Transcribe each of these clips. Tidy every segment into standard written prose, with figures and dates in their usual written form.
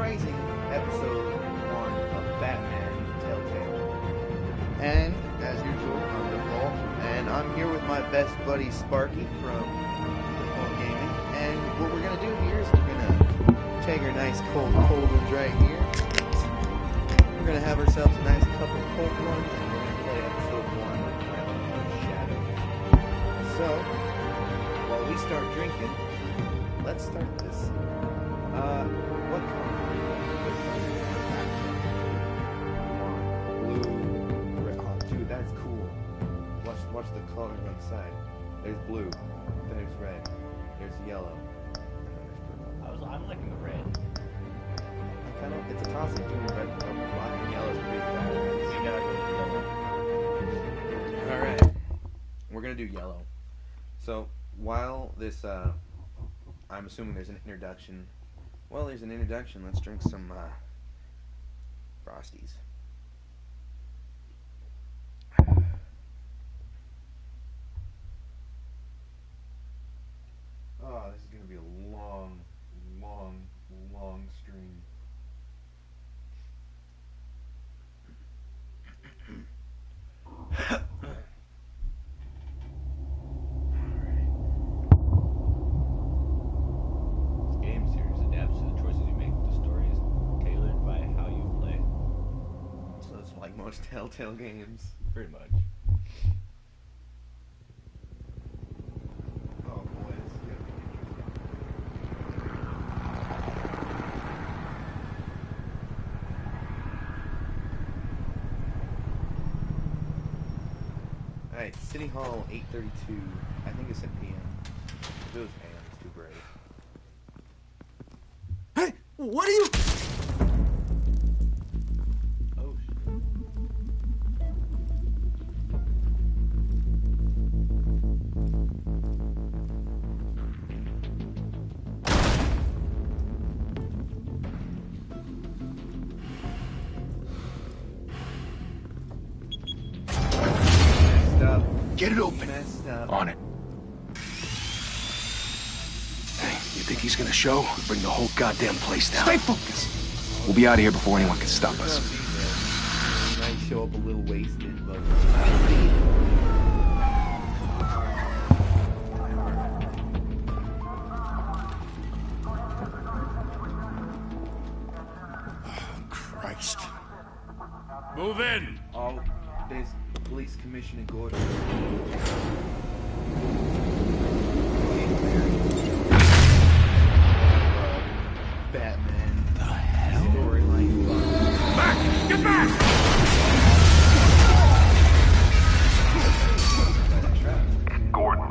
surprising episode 1 of Batman Telltale. And, as usual, I'm Nicole, and I'm here with my best buddy Sparky from Football Gaming. And what we're going to do here is we're going to take our nice cold ones right here. We're going to have ourselves a nice cup of cold one, and we're going to play episode 1 of Batman Shadow. So, while we start drinking, let's start this. What color? Blue, red. Oh, dude, that's cool. Watch the colors on the side. There's blue. There's red. There's yellow. I'm liking the red. It's a toss between red and purple. Black and yellow is pretty bad. You gotta go with yellow. Alright. We're gonna do yellow. So, while this, I'm assuming there's an introduction. Well, there's an introduction. Let's drink some, Frosties. Oh, this is gonna be a long stream. Most Telltale games. Pretty much. Oh boy, this is gonna be interesting. Alright, City Hall 8:32. I think it said PM. If it was AM, it's too brave. Hey! What are you... Get it open. On it. Hey, you think he's gonna show? Bring the whole goddamn place down. Stay focused. We'll be out of here before anyone can stop us. He might show up a little wasted, but... Christ. Move in! Oh, there's Police Commissioner Gordon. Batman. The hell? Storyline. Back! Get back! Gordon.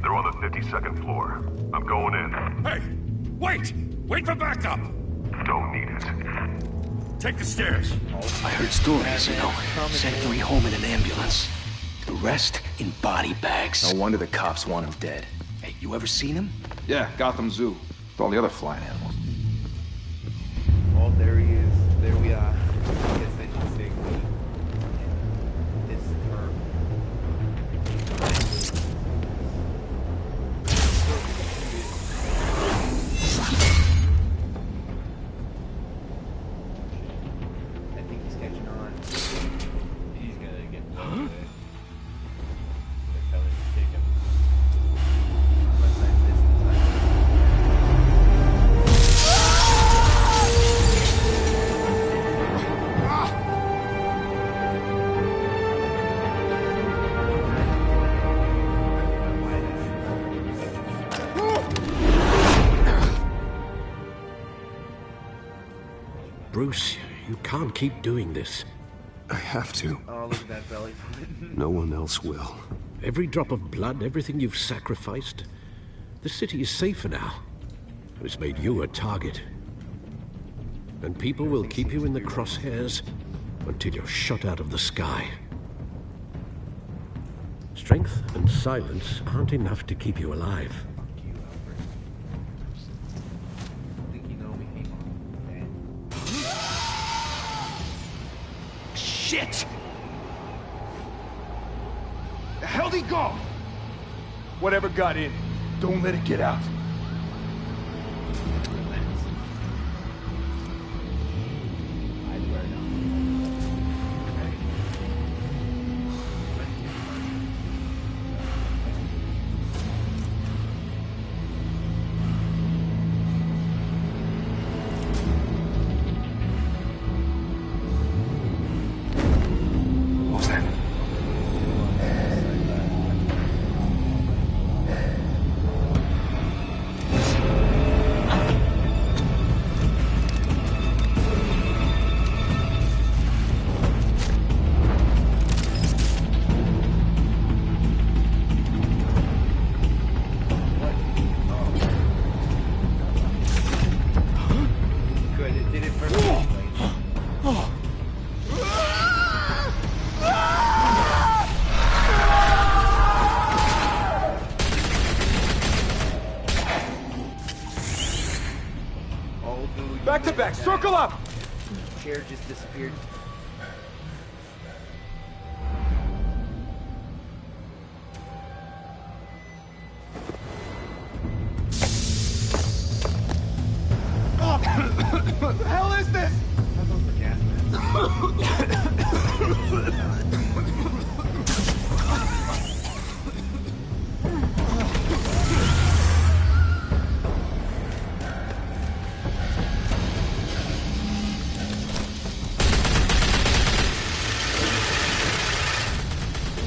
They're on the 52nd floor. I'm going in. Hey! Wait! Wait for backup! Don't need it. Take the stairs. I heard stories, you know. Sent 3 home in an ambulance. The rest in body bags. No wonder the cops want him dead. Hey, you ever seen him? Yeah, Gotham Zoo. With all the other flying animals. Oh, there he is. There we are. I guess I should say we. It's her. I think he's catching on. He's gonna get done. They're coming to take him. Unless I missed the Bruce, you can't keep doing this. I have to. Oh, look at that belly. No one else will. Every drop of blood, everything you've sacrificed. The city is safer now. It's made you a target. And people will keep you in the crosshairs until you're shot out of the sky. Strength and silence aren't enough to keep you alive. Shit! The hell'd he go? Whatever got in, don't let it get out. Boo, you Back to missed back, that. circle up! Chair just disappeared. What the hell is this? How's those for gas masks?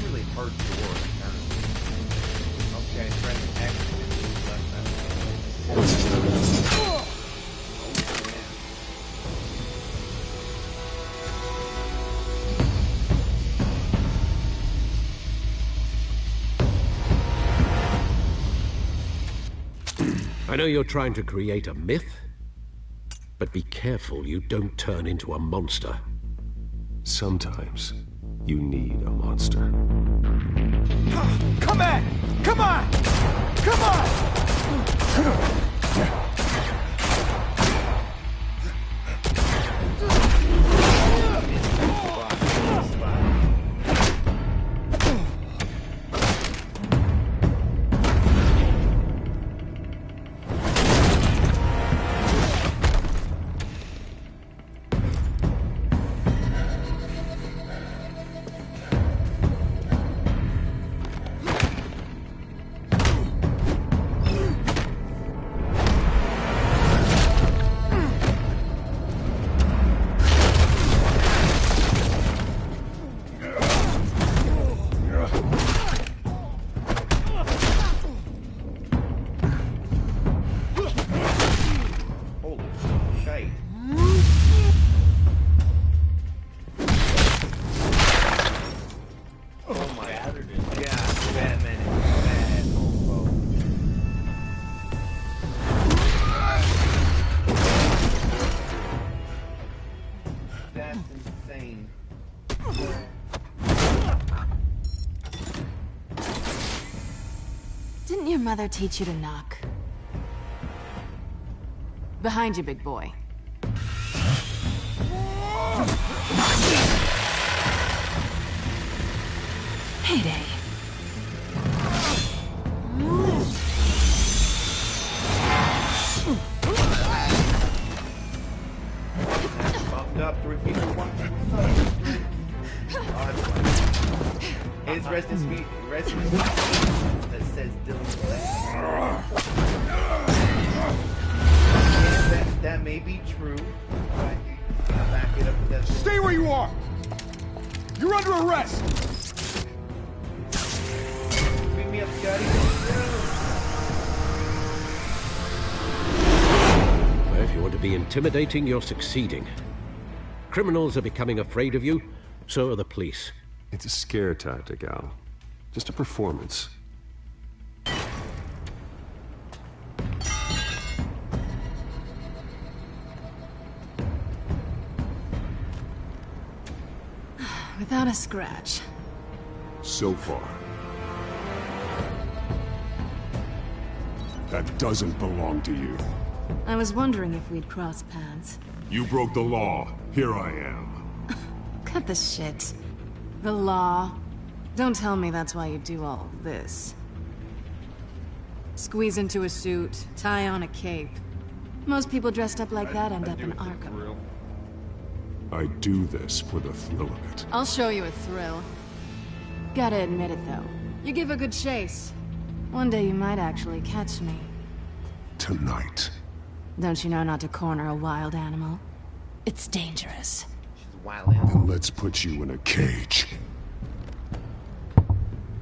Really hard door, apparently. Okay, press X to move left mouse. Oh, yeah. I know you're trying to create a myth, but be careful you don't turn into a monster. Sometimes you need a monster. Come on! Come on! Come on! Holy shite. Oh my god, Batman is bad homophobe. That's insane. Didn't your mother teach you to knock? Behind you, big boy. Heyday. Bumped up, 3 people, 1 people. Oh, that's funny. His rest in peace. That says Dylan's that may be true, but I'll back it up with that. Stay where you are! You're under arrest! Pick me up, Scotty. If you want to be intimidating, you're succeeding. Criminals are becoming afraid of you, so are the police. It's a scare tactic, Al. Just a performance. Without a scratch. So far. That doesn't belong to you. I was wondering if we'd cross paths. You broke the law. Here I am. Cut the shit. The law. Don't tell me that's why you do all this. Squeeze into a suit, tie on a cape. Most people dressed up like that end up in Arkham. I do this for the thrill of it. I'll show you a thrill. Gotta admit it, though. You give a good chase. One day you might actually catch me. Tonight. Don't you know not to corner a wild animal? It's dangerous. She's a wild animal. Then let's put you in a cage.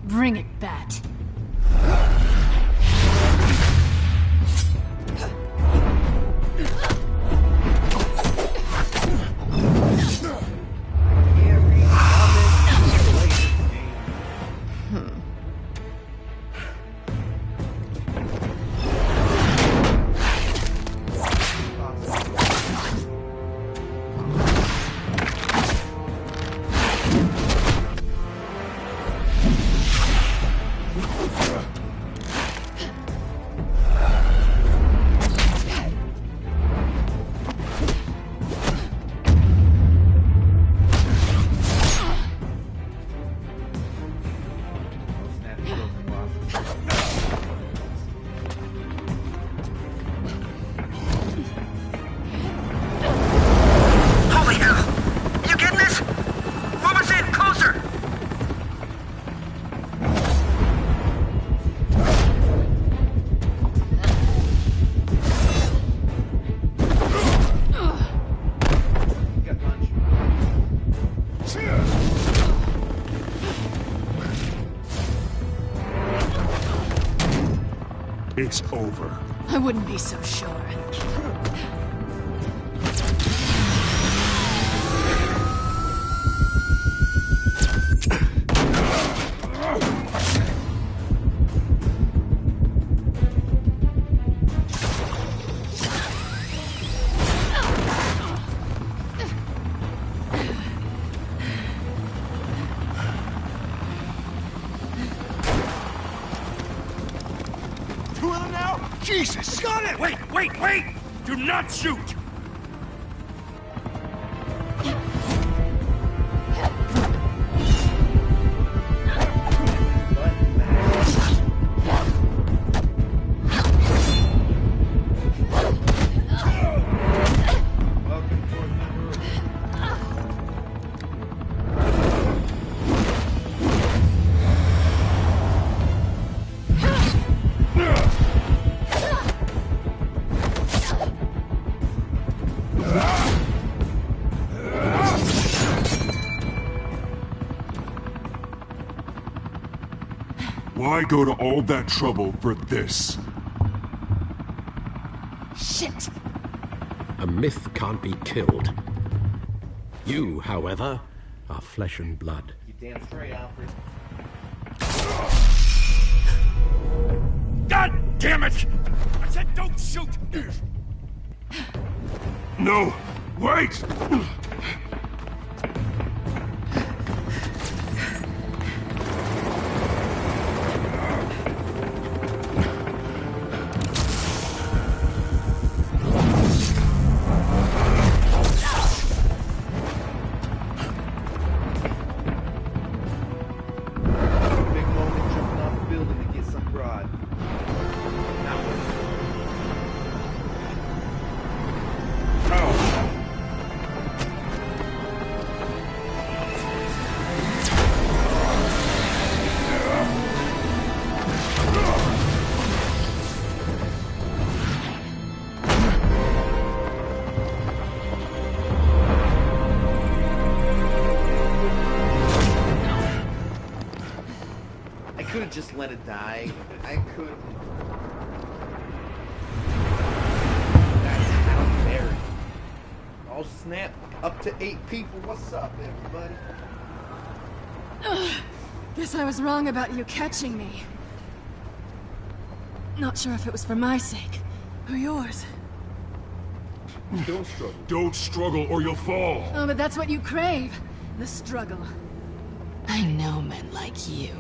Bring it, Bat. It's over. I wouldn't be so sure. Two of them now? Jesus! Got it! Wait! Do not shoot! Why go to all that trouble for this? Shit! A myth can't be killed. You, however, are flesh and blood. You damn straight, Alfred. God damn it! I said don't shoot! No! Wait! Big moment jumping off the building to get some broad. Not worth I could have just let it die. I could. That's how dare. Oh snap! Up to 8 people. What's up, everybody? Guess I was wrong about you catching me. Not sure if it was for my sake or yours. Don't struggle. Don't struggle or you'll fall. Oh, but that's what you crave. The struggle. I know men like you.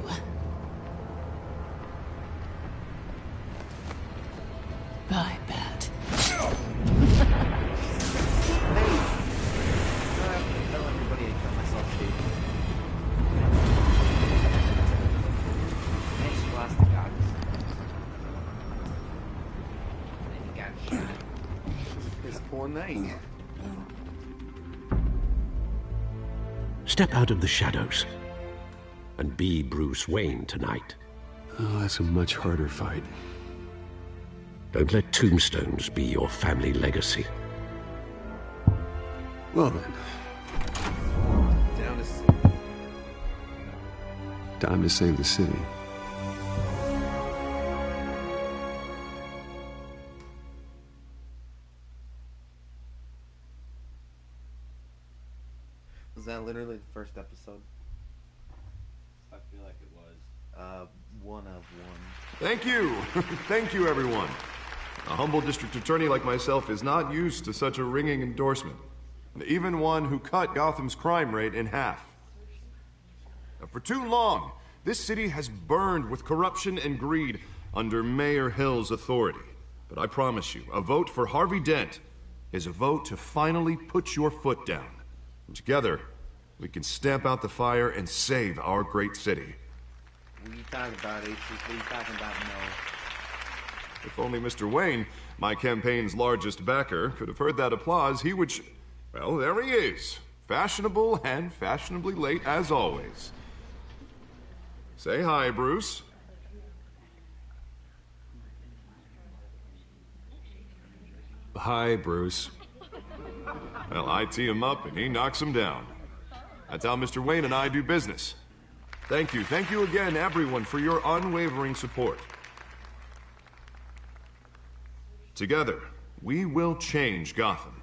Bye, Pat. Tell everybody I cut myself shit. Thanks for last God. And you got shot. This poor night. Step out of the shadows and be Bruce Wayne tonight. Oh, that's a much harder fight. Don't let tombstones be your family legacy. Well then, Down to time to save the city. Was that literally the first episode? I feel like it was. One of one. Thank you. Thank you, everyone. A humble district attorney like myself is not used to such a ringing endorsement. Even one who cut Gotham's crime rate in half. For too long, this city has burned with corruption and greed under Mayor Hill's authority. But I promise you, a vote for Harvey Dent is a vote to finally put your foot down. And together, we can stamp out the fire and save our great city. What are you talking about, H? What are you talking about, no? If only Mr. Wayne, my campaign's largest backer, could have heard that applause, he would well, there he is. Fashionable and fashionably late as always. Say hi, Bruce. Hi, Bruce. Well, I tee him up and he knocks him down. That's how Mr. Wayne and I do business. Thank you again, everyone, for your unwavering support. Together, we will change Gotham.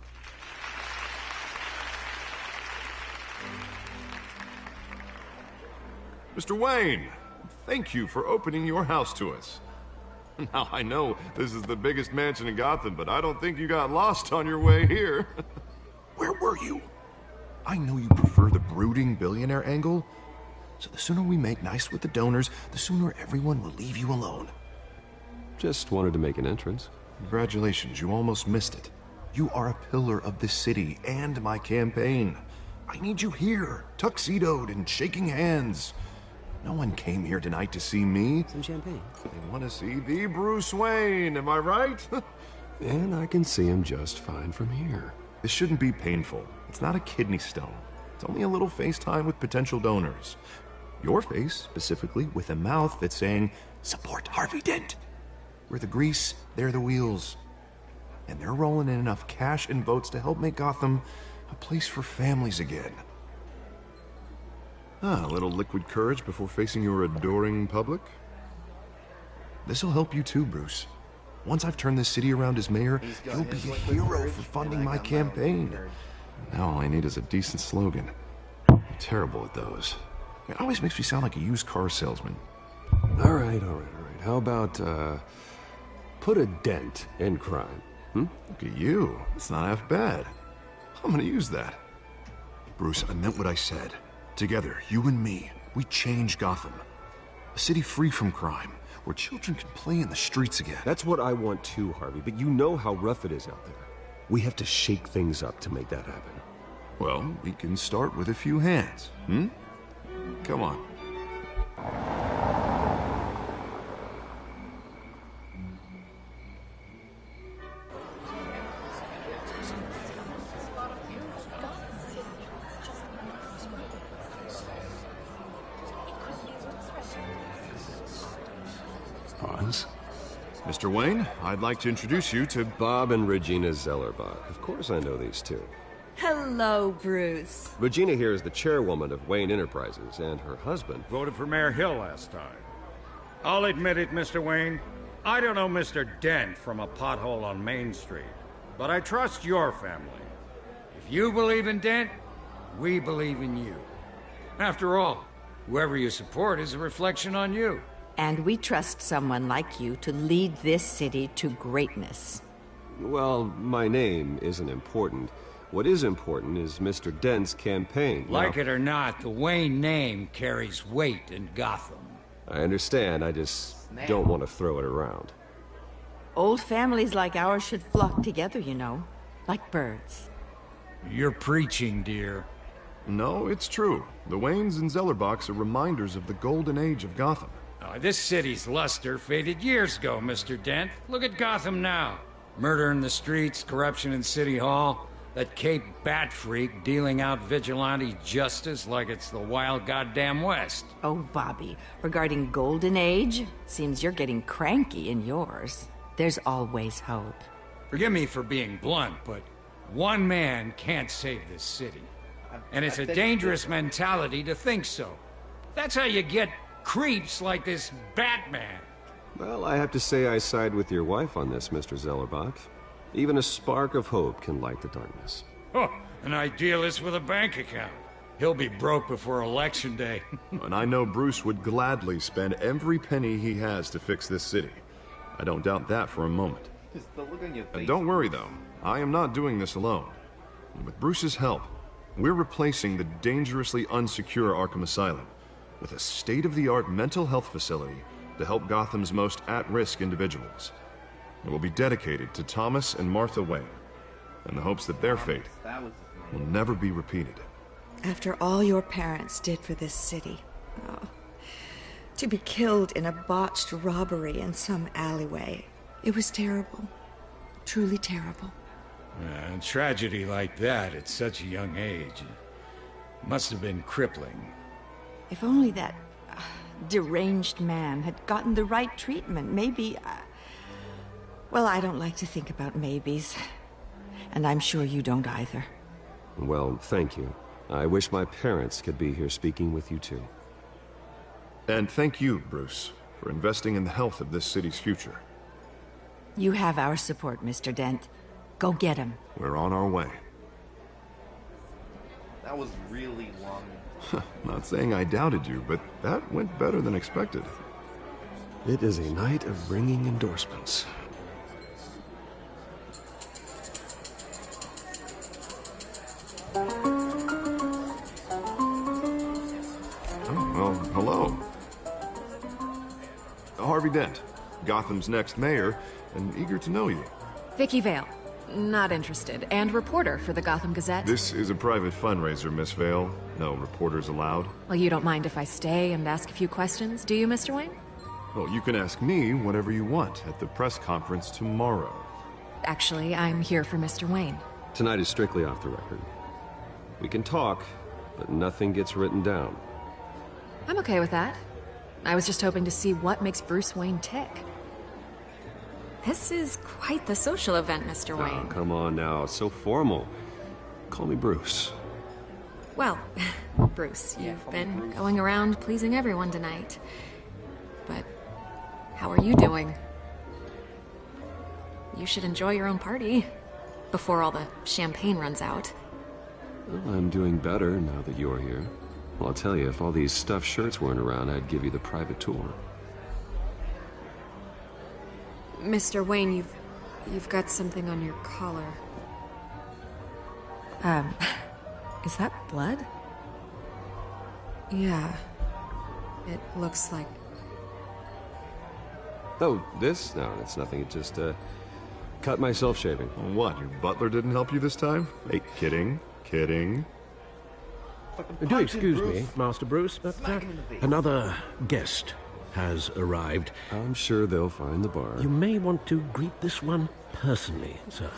Mr. Wayne, thank you for opening your house to us. Now, I know this is the biggest mansion in Gotham, but I don't think you got lost on your way here. Where were you? I know you prefer the brooding billionaire angle, so the sooner we make nice with the donors, the sooner everyone will leave you alone. Just wanted to make an entrance. Congratulations, you almost missed it. You are a pillar of this city and my campaign. I need you here, tuxedoed and shaking hands. No one came here tonight to see me. Some champagne. They want to see the Bruce Wayne, am I right? And I can see him just fine from here. This shouldn't be painful. It's not a kidney stone. It's only a little FaceTime with potential donors. Your face, specifically, with a mouth that's saying, support Harvey Dent. We're the grease, they're the wheels. And they're rolling in enough cash and votes to help make Gotham a place for families again. A little liquid courage before facing your adoring public. This'll help you too, Bruce. Once I've turned this city around as mayor, you'll be a hero for funding my campaign. Now all I need is a decent slogan. I'm terrible at those. It always makes me sound like a used car salesman. All right. How about, put a dent in crime? Look at you. It's not half bad. I'm gonna use that. Bruce, I meant what I said. Together, you and me, we change Gotham. A city free from crime, where children can play in the streets again. That's what I want too, Harvey, but you know how rough it is out there. We have to shake things up to make that happen. Well, we can start with a few hands, Come on. Pause. Mr. Wayne, I'd like to introduce you to Bob and Regina Zellerbach. Of course I know these two. Hello, Bruce. Regina here is the chairwoman of Wayne Enterprises, and her husband... voted for Mayor Hill last time. I'll admit it, Mr. Wayne. I don't know Mr. Dent from a pothole on Main Street, but I trust your family. If you believe in Dent, we believe in you. After all, whoever you support is a reflection on you. And we trust someone like you to lead this city to greatness. Well, my name isn't important. What is important is Mr. Dent's campaign. Like it or not, the Wayne name carries weight in Gotham. I understand, I just don't want to throw it around. Old families like ours should flock together, you know, like birds. You're preaching, dear. No, it's true. The Waynes and Zellerbachs are reminders of the golden age of Gotham. This city's luster faded years ago, Mr. Dent. Look at Gotham now. Murder in the streets, corruption in City Hall, that Cape Bat freak dealing out vigilante justice like it's the wild goddamn West. Oh, Bobby, regarding Golden Age, seems you're getting cranky in yours. There's always hope. Forgive me for being blunt, but one man can't save this city. And it's a dangerous mentality to think so. That's how you get creeps like this Batman. Well, I have to say I side with your wife on this, Mr. Zellerbach. Even a spark of hope can light the darkness. Oh, an idealist with a bank account. He'll be broke before Election Day. And I know Bruce would gladly spend every penny he has to fix this city. I don't doubt that for a moment. And don't worry, though. I am not doing this alone. And with Bruce's help, we're replacing the dangerously unsecure Arkham Asylum with a state-of-the-art mental health facility to help Gotham's most at-risk individuals. It will be dedicated to Thomas and Martha Wayne, in the hopes that their fate will never be repeated. After all your parents did for this city, to be killed in a botched robbery in some alleyway, it was terrible. Truly terrible. A tragedy like that at such a young age must have been crippling. If only that deranged man had gotten the right treatment, maybe... Well, I don't like to think about maybes. And I'm sure you don't either. Well, thank you. I wish my parents could be here speaking with you too. And thank you, Bruce, for investing in the health of this city's future. You have our support, Mr. Dent. Go get him. We're on our way. That was really long. Not saying I doubted you, but that went better than expected. It is a night of ringing endorsements. Oh, well, hello. Harvey Dent, Gotham's next mayor, and eager to know you. Vicky Vale. Not interested. And reporter for the Gotham Gazette. This is a private fundraiser, Miss Vale. No reporters allowed. Well, you don't mind if I stay and ask a few questions, do you, Mr. Wayne? Well, you can ask me whatever you want at the press conference tomorrow. Actually, I'm here for Mr. Wayne. Tonight is strictly off the record. We can talk, but nothing gets written down. I'm okay with that. I was just hoping to see what makes Bruce Wayne tick. This is quite the social event, Mr. Wayne. Oh, come on now. It's so formal. Call me Bruce. Well, Bruce, you've been going around pleasing everyone tonight. But how are you doing? You should enjoy your own party before all the champagne runs out. Well, I'm doing better now that you're here. Well, I'll tell you, if all these stuffed shirts weren't around, I'd give you the private tour. Mr. Wayne, you've got something on your collar. Is that blood? Yeah. It looks like... Oh, this? No, it's nothing. It just, cut myself shaving. What, your butler didn't help you this time? Hey, kidding. Do excuse me, Master Bruce, but another guest has arrived. I'm sure they'll find the bar. You may want to greet this one personally, sir.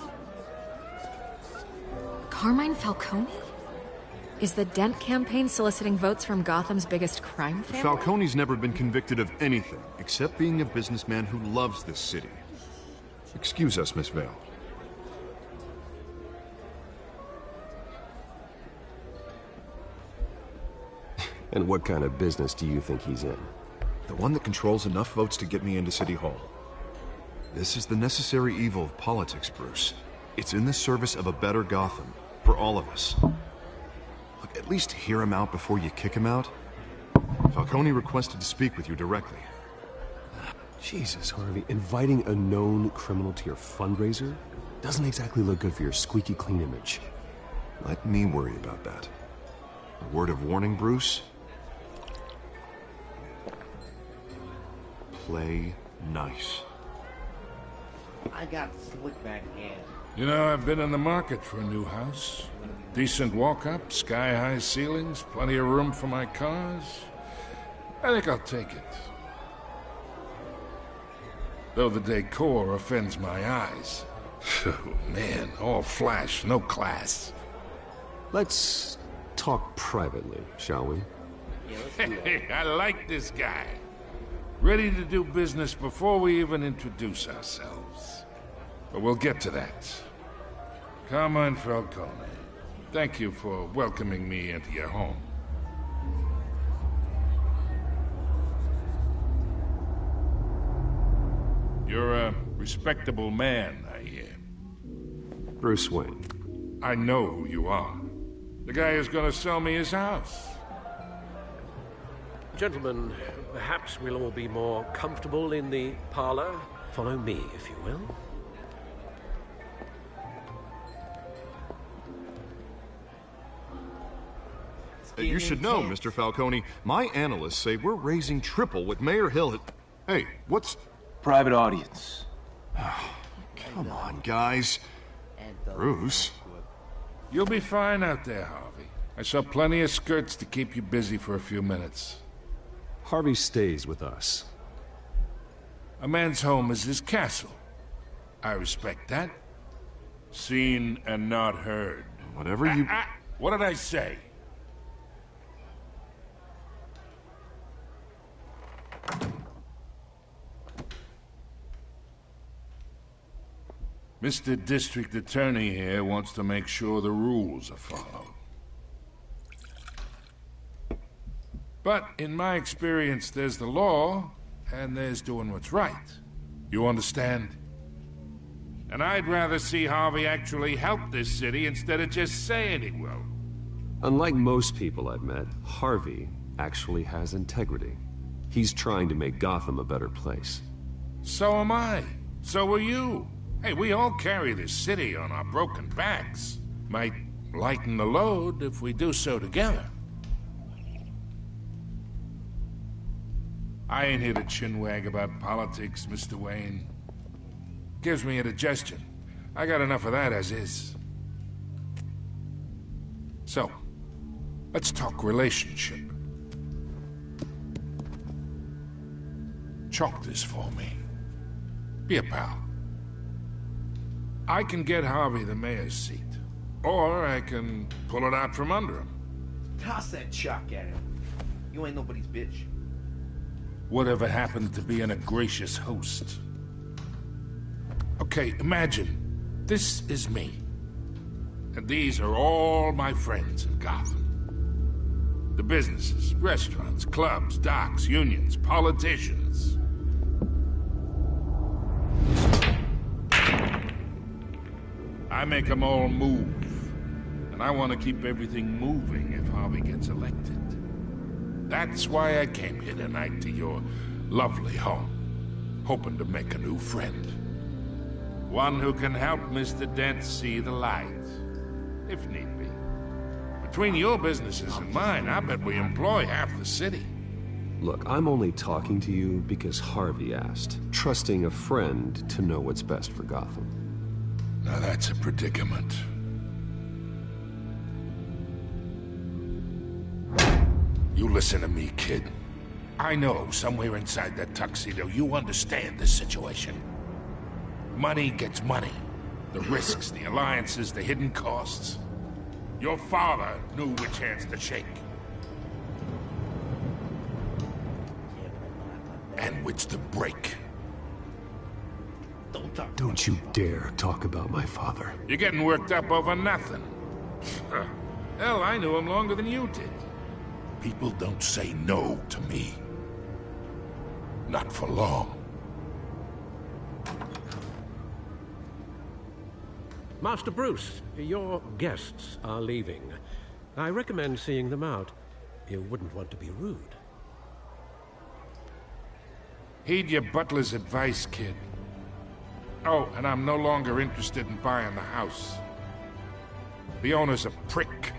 Carmine Falcone? Is the Dent campaign soliciting votes from Gotham's biggest crime family? Falcone's never been convicted of anything, except being a businessman who loves this city. Excuse us, Miss Vale. And what kind of business do you think he's in? The one that controls enough votes to get me into City Hall. This is the necessary evil of politics, Bruce. It's in the service of a better Gotham, for all of us. Look, at least hear him out before you kick him out. Falcone requested to speak with you directly. Jesus, Harvey, inviting a known criminal to your fundraiser doesn't exactly look good for your squeaky clean image. Let me worry about that. A word of warning, Bruce? Play nice. I got slick back hands. You know, I've been in the market for a new house. Decent walk-up, sky-high ceilings, plenty of room for my cars. I think I'll take it. Though the decor offends my eyes. Oh, man, all flash, no class. Let's talk privately, shall we? Hey, I like this guy. Ready to do business before we even introduce ourselves. But we'll get to that. Carmine Falcone, thank you for welcoming me into your home. You're a respectable man, I hear. Bruce Wayne. I know who you are. The guy who's gonna sell me his house. Gentlemen, perhaps we'll all be more comfortable in the parlor. Follow me, if you will. You should know, Mr. Falcone, my analysts say we're raising triple what Mayor Hill had... Hey, what's... Private audience. Come on, guys. Bruce? You'll be fine out there, Harvey. I saw plenty of skirts to keep you busy for a few minutes. Harvey stays with us. A man's home is his castle. I respect that. Seen and not heard. Whatever you... What did I say? Mr. District Attorney here wants to make sure the rules are followed. But in my experience, there's the law, and there's doing what's right. You understand? And I'd rather see Harvey actually help this city instead of just saying he will. Unlike most people I've met, Harvey actually has integrity. He's trying to make Gotham a better place. So am I. So are you. Hey, we all carry this city on our broken backs. Might lighten the load if we do so together. I ain't here to chinwag about politics, Mr. Wayne. Gives me indigestion. I got enough of that as is. So, let's talk relationship. Chalk this for me. Be a pal. I can get Harvey the mayor's seat, or I can pull it out from under him. Toss that chalk at him. You ain't nobody's bitch. Whatever happened to being a gracious host? Okay, imagine, this is me. And these are all my friends in Gotham. The businesses, restaurants, clubs, docks, unions, politicians. I make them all move. And I want to keep everything moving if Harvey gets elected. That's why I came here tonight to your lovely home, hoping to make a new friend. One who can help Mr. Dent see the light, if need be. Between your businesses and mine, I bet we employ half the city. Look, I'm only talking to you because Harvey asked, trusting a friend to know what's best for Gotham. Now that's a predicament. You listen to me, kid. I know somewhere inside that tuxedo you understand this situation. Money gets money. The risks, the alliances, the hidden costs. Your father knew which hands to shake. And which to break. Don't you dare talk about my father. You're getting worked up over nothing. Hell, I knew him longer than you did. People don't say no to me. Not for long. Master Bruce, your guests are leaving. I recommend seeing them out. You wouldn't want to be rude. Heed your butler's advice, kid. Oh, and I'm no longer interested in buying the house. The owner's a prick.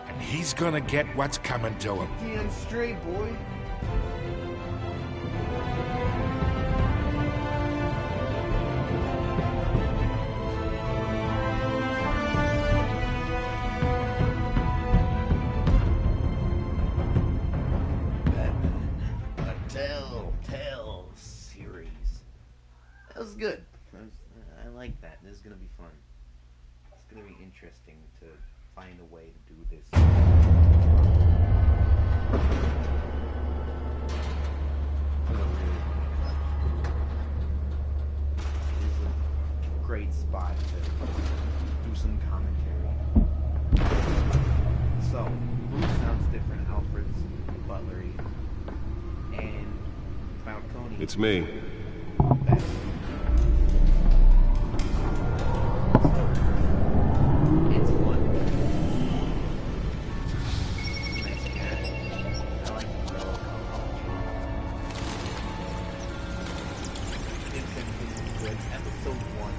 And he's gonna get what's coming to him. Damn straight, boy. Telltale series. That was good. I like that. This is gonna be fun. It's gonna be interesting to find a way to do this. This is a great spot to do some commentary. So, Bruce sounds different. Alfred's butlery. And Falcone. It's me. It's fun. Episode 1.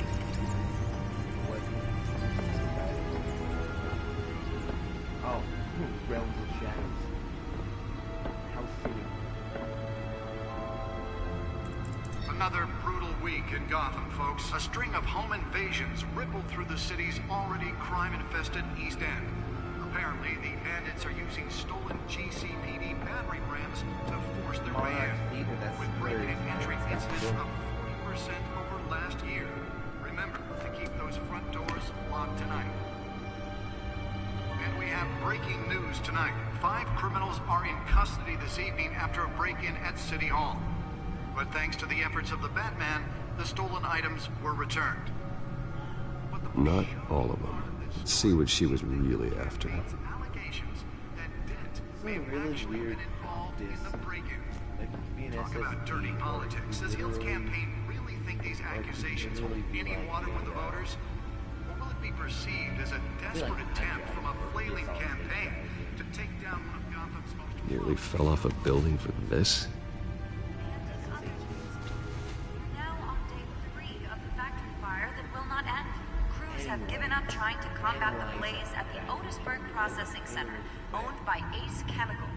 Oh, Realms of Shadows. How silly. Another brutal week in Gotham, folks. A string of home invasions rippled through the city's already crime-infested East End. Apparently, the bandits are using stolen GCPD battery rams to force their way in, with breaking and entering incidents up 40% over last year. Remember to keep those front doors locked tonight. And we have breaking news tonight. 5 criminals are in custody this evening after a break-in at City Hall. But thanks to the efforts of the Batman, the stolen items were returned. Not all of them. Let's see what she was really after. Something really weird. This. Like, Talk about dirty politics. Says Hill's campaign really think these accusations hold any water with the voters? Or will it be perceived as a desperate attempt from a flailing campaign to take down one of Gotham's most... Nearly fell off a building for this? Now on day 3 of the factory fire that will not end. Crews have given up trying to combat the blaze at the Otisburg Processing Center, owned by Ace Chemical.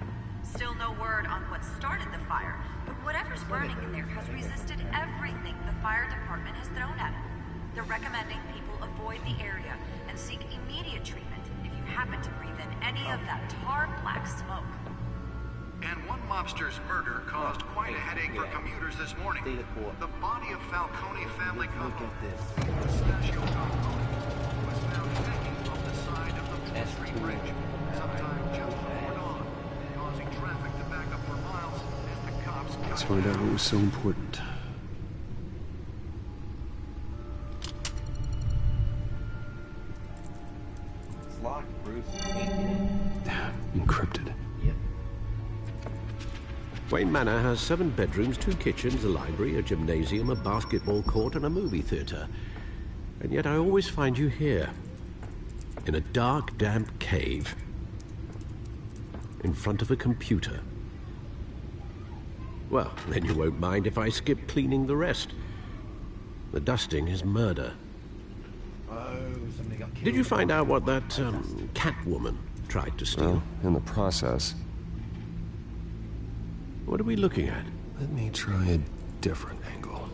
Still no word on what started the fire, but whatever's burning in there has resisted everything the fire department has thrown at it. They're recommending people avoid the area and seek immediate treatment if you happen to breathe in any of that tar black smoke. And one mobster's murder caused quite a headache for commuters this morning. The body of Falcone family couple, Mustachio Falcone, was found hanging off the side of the Wall Street Bridge sometime just before dawn, causing traffic to back up for miles as the cops... Let's find out what was so important. It's locked, Bruce. Encrypted. Yep. Wayne Manor has 7 bedrooms, 2 kitchens, a library, a gymnasium, a basketball court, and a movie theater. And yet I always find you here, in a dark, damp cave, in front of a computer. Well, then you won't mind if I skip cleaning the rest. The dusting is murder. Oh, somebody got killed. Did you find out what that Catwoman tried to steal? Well, in the process. What are we looking at? Let me try a different angle.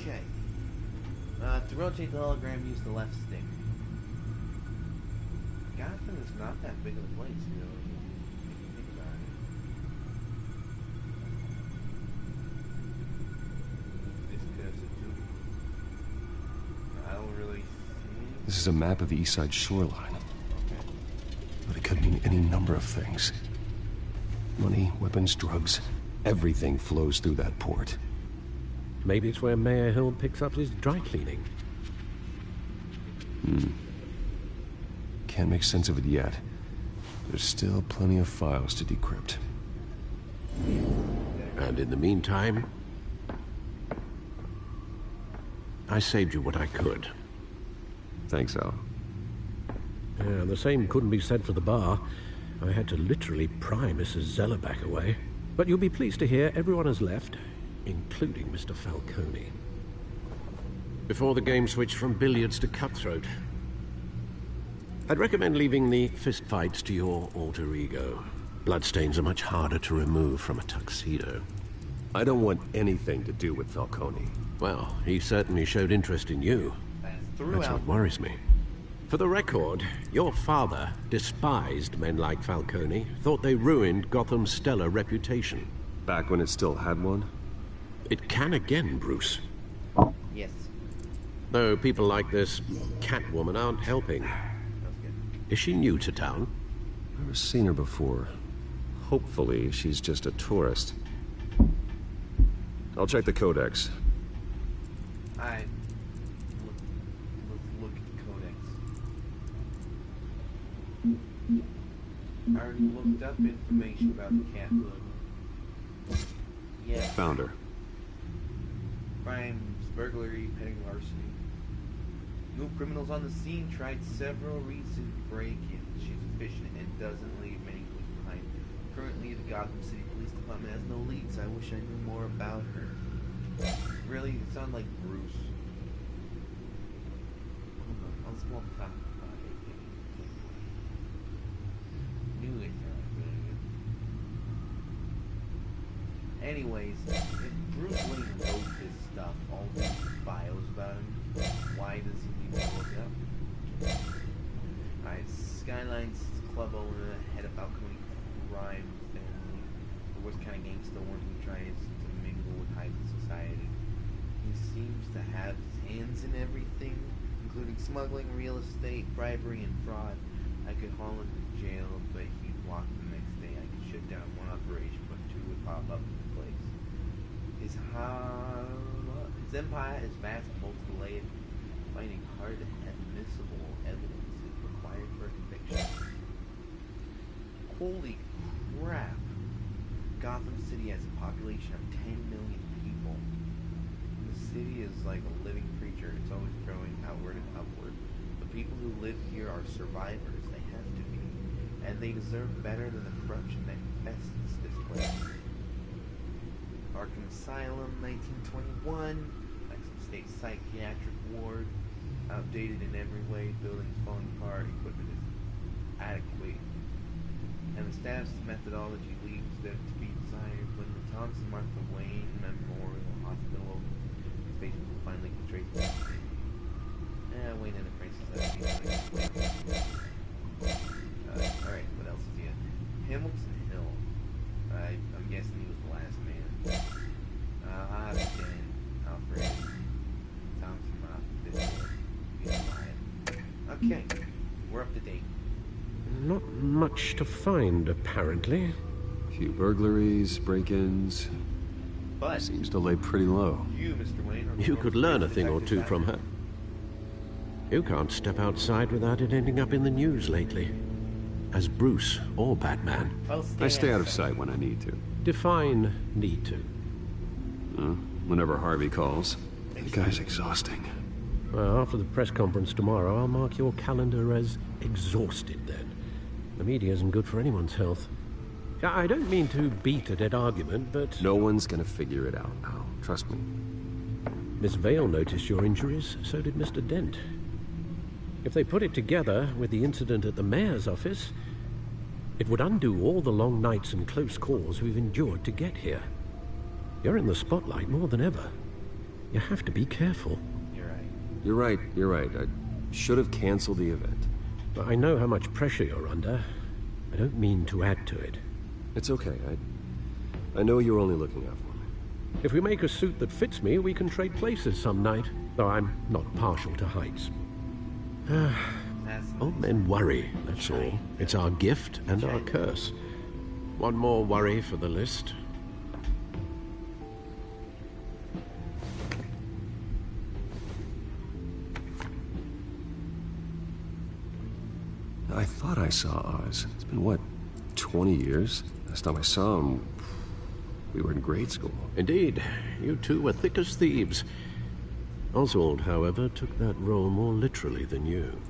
Okay. To rotate the hologram, use the left stick. Gotham is not that big of a place, you know, if you think about it. This cursor too. I don't really see... This is a map of the East Side shoreline. Okay. But it could mean any number of things. Money, weapons, drugs. Everything flows through that port. Maybe it's where Mayor Hill picks up his dry cleaning. Can't make sense of it yet. There's still plenty of files to decrypt. And in the meantime, I saved you what I could. Thanks, Al. Yeah, the same couldn't be said for the bar. I had to literally pry Mrs. Zeller back away. But you'll be pleased to hear everyone has left, including Mr. Falcone. Before the game switched from billiards to cutthroat. I'd recommend leaving the fistfights to your alter ego. Bloodstains are much harder to remove from a tuxedo. I don't want anything to do with Falcone. Well, he certainly showed interest in you. That's what worries me. For the record, your father despised men like Falcone, thought they ruined Gotham's stellar reputation. Back when it still had one? It can again, Bruce. Yes. Though people like this Catwoman aren't helping. Is she new to town? Never seen her before. Hopefully, she's just a tourist. I'll check the codex. Alright. Let's look at the codex. I already looked up information about the Catwoman. Yeah. Found her. Crimes, burglary, petty larceny. No criminals on the scene, tried several recent break-ins. She's efficient and doesn't leave many clues behind. Currently, the Gotham City Police Department has no leads. I wish I knew more about her. Really? It sounds like Bruce. Hold on, I'll small top. Knew it. Anyways, if Bruce Wayne wrote this stuff, all these bios about him, why does he need to look it up? Alright, Skyline's club owner, head of Falcone crime family, the worst kind of gangster, one who tries to mingle with high society. He seems to have his hands in everything, including smuggling, real estate, bribery, and fraud. I could haul him to jail, but he'd walk the next day. I could shut down one operation, but two would pop up in the place. His empire is vast and multi-layered, finding hard admissible evidence is Holy crap. Gotham City has a population of 10 million people. The city is like a living creature. It's always growing outward and upward. The people who live here are survivors. They have to be. And they deserve better than the corruption that infests this place. Arkham Asylum, 1921. Maxim State Psychiatric Ward. Outdated in every way. Buildings falling apart. Equipment is adequate. And the staff's methodology leaves there to be desired. When the Thompson Martha Wayne Memorial Hospital opens, space will finally be traced back. Wayne Enterprises. Alright, what else is here? Hamilton Hill. I'm guessing he was the last man. Again, Alfred. Thompson Martha. Okay, we're up to date. Not much to find, apparently. A few burglaries, break-ins. But seems to lay pretty low. You, Mr. Wayne, you could learn a thing or two from her. You can't step outside without it ending up in the news lately. As Bruce or Batman. I stay out of sight when I need to. Define need to. Whenever Harvey calls. The guy's exhausting. Well, after the press conference tomorrow, I'll mark your calendar as exhausted then. The media isn't good for anyone's health. I don't mean to beat a dead argument, but... No one's gonna figure it out now. Trust me. Miss Vale noticed your injuries, so did Mr. Dent. If they put it together with the incident at the mayor's office, it would undo all the long nights and close calls we've endured to get here. You're in the spotlight more than ever. You have to be careful. You're right. I should have canceled the event. But I know how much pressure you're under. I don't mean to add to it. It's okay. I know you're only looking out for me. If we make a suit that fits me, we can trade places some night. Though I'm not partial to heights. Old men worry, that's all. It's our gift and our curse. One more worry for the list. I thought I saw Oz. It's been, what, 20 years? Last time I saw him, we were in grade school. Indeed. You two were thick as thieves. Oswald, however, took that role more literally than you.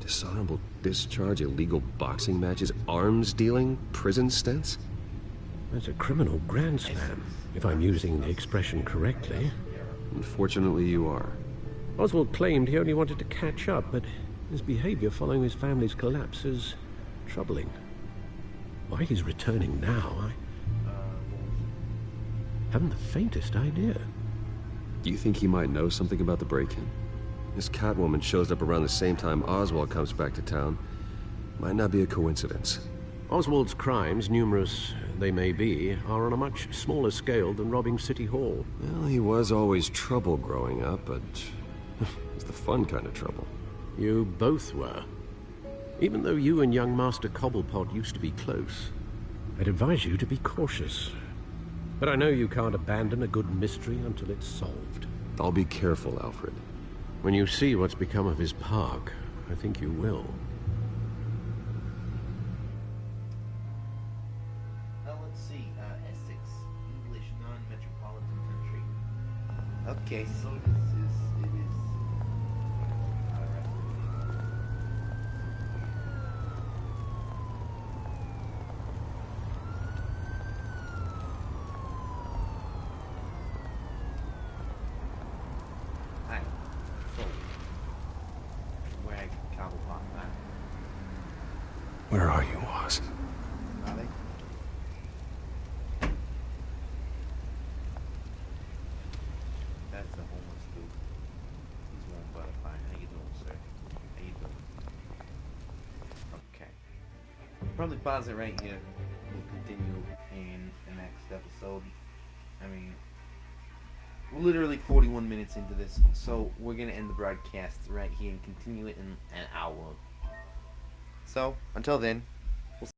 Dishonorable discharge, illegal boxing matches, arms dealing, prison stints? That's a criminal grand slam, if I'm using the expression correctly. Unfortunately, you are. Oswald claimed he only wanted to catch up, but his behavior following his family's collapse is troubling. Why he's returning now, I haven't the faintest idea. Do you think he might know something about the break-in? This Catwoman shows up around the same time Oswald comes back to town. Might not be a coincidence. Oswald's crimes, numerous they may be, are on a much smaller scale than robbing City Hall. Well, he was always trouble growing up, but it's the fun kind of trouble. You both were. Even though you and young Master Cobblepot used to be close, I'd advise you to be cautious. But I know you can't abandon a good mystery until it's solved. I'll be careful, Alfred. When you see what's become of his park, I think you will. Let's see. Essex, English non-metropolitan country. Okay, so it is. Where are you, Oz? Are they? That's a homeless dude. He's one butterfly. How you doing, sir? How you doing? Okay. Probably pause it right here. We'll continue in the next episode. I mean, we're literally 41 minutes into this, so we're gonna end the broadcast right here and continue it in an hour. So, until then,